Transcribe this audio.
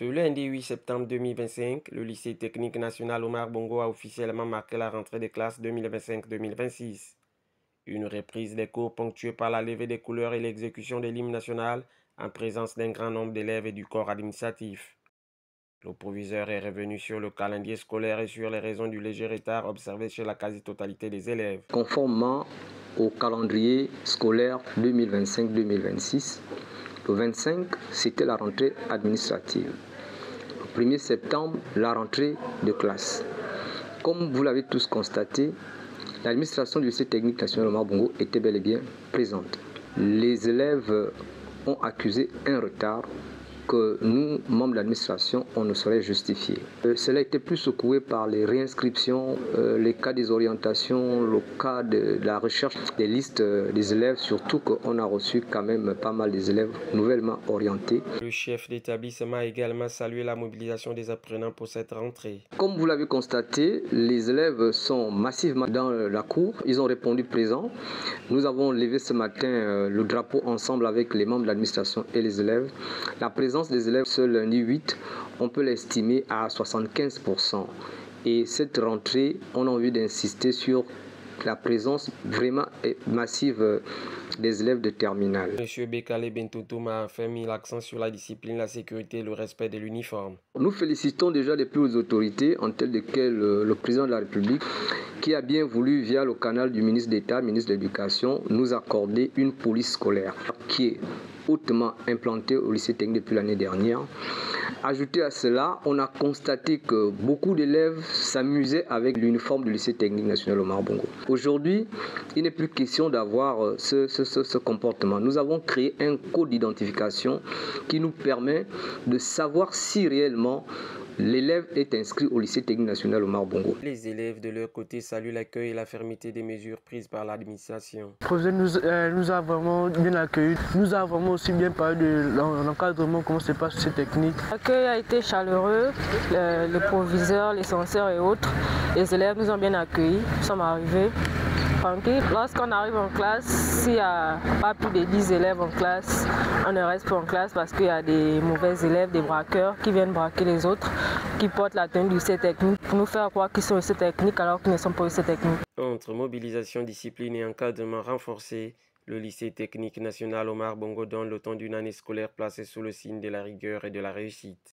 Ce lundi 8 septembre 2025, le lycée technique national Omar Bongo a officiellement marqué la rentrée des classes 2025-2026. Une reprise des cours ponctuée par la levée des couleurs et l'exécution de l'hymne national en présence d'un grand nombre d'élèves et du corps administratif. Le proviseur est revenu sur le calendrier scolaire et sur les raisons du léger retard observé chez la quasi-totalité des élèves. Conformément au calendrier scolaire 2025-2026, le 25, c'était la rentrée administrative. Le 1er septembre, la rentrée de classe. Comme vous l'avez tous constaté, l'administration du lycée technique national Omar Bongo était bel et bien présente. Les élèves ont accusé un retard que nous, membres de l'administration, on ne saurait justifier. Cela a été plus secoué par les réinscriptions, les cas des orientations, le cas de la recherche des listes des élèves, surtout qu'on a reçu quand même pas mal des élèves nouvellement orientés. Le chef d'établissement a également salué la mobilisation des apprenants pour cette rentrée. Comme vous l'avez constaté, les élèves sont massivement dans la cour, ils ont répondu présent. Nous avons levé ce matin le drapeau ensemble avec les membres de l'administration et les élèves. La présence des élèves ce lundi 8, on peut l'estimer à 75%. Et cette rentrée, on a envie d'insister sur la présence vraiment massive des élèves de terminale. M. Bekale Bentotoum a enfin mis l'accent sur la discipline, la sécurité et le respect de l'uniforme. Nous félicitons déjà les plus hautes autorités, en telles desquelles le président de la République, qui a bien voulu, via le canal du ministre d'État, ministre de l'Éducation, nous accorder une police scolaire qui est hautement implantée au lycée technique depuis l'année dernière. Ajouté à cela, on a constaté que beaucoup d'élèves s'amusaient avec l'uniforme du lycée technique national Omar Bongo. Aujourd'hui, il n'est plus question d'avoir ce comportement. Nous avons créé un code d'identification qui nous permet de savoir si réellement l'élève est inscrit au lycée technique national Omar Bongo. Les élèves de leur côté saluent l'accueil et la fermeté des mesures prises par l'administration. Le proviseur nous a vraiment bien accueillis, nous a vraiment aussi bien parlé de l'encadrement, comment se passe cette technique. L'accueil a été chaleureux, le proviseur, les censeurs et autres. Les élèves nous ont bien accueillis, nous sommes arrivés tranquilles. Lorsqu'on arrive en classe, s'il n'y a pas plus de 10 élèves en classe, on ne reste pas en classe parce qu'il y a des mauvais élèves, des braqueurs qui viennent braquer les autres, qui portent la tenue du lycée technique pour nous faire croire qu'ils sont au lycée technique alors qu'ils ne sont pas au lycée technique. Entre mobilisation, discipline et encadrement renforcé, le lycée technique national Omar Bongo donne le temps d'une année scolaire placée sous le signe de la rigueur et de la réussite.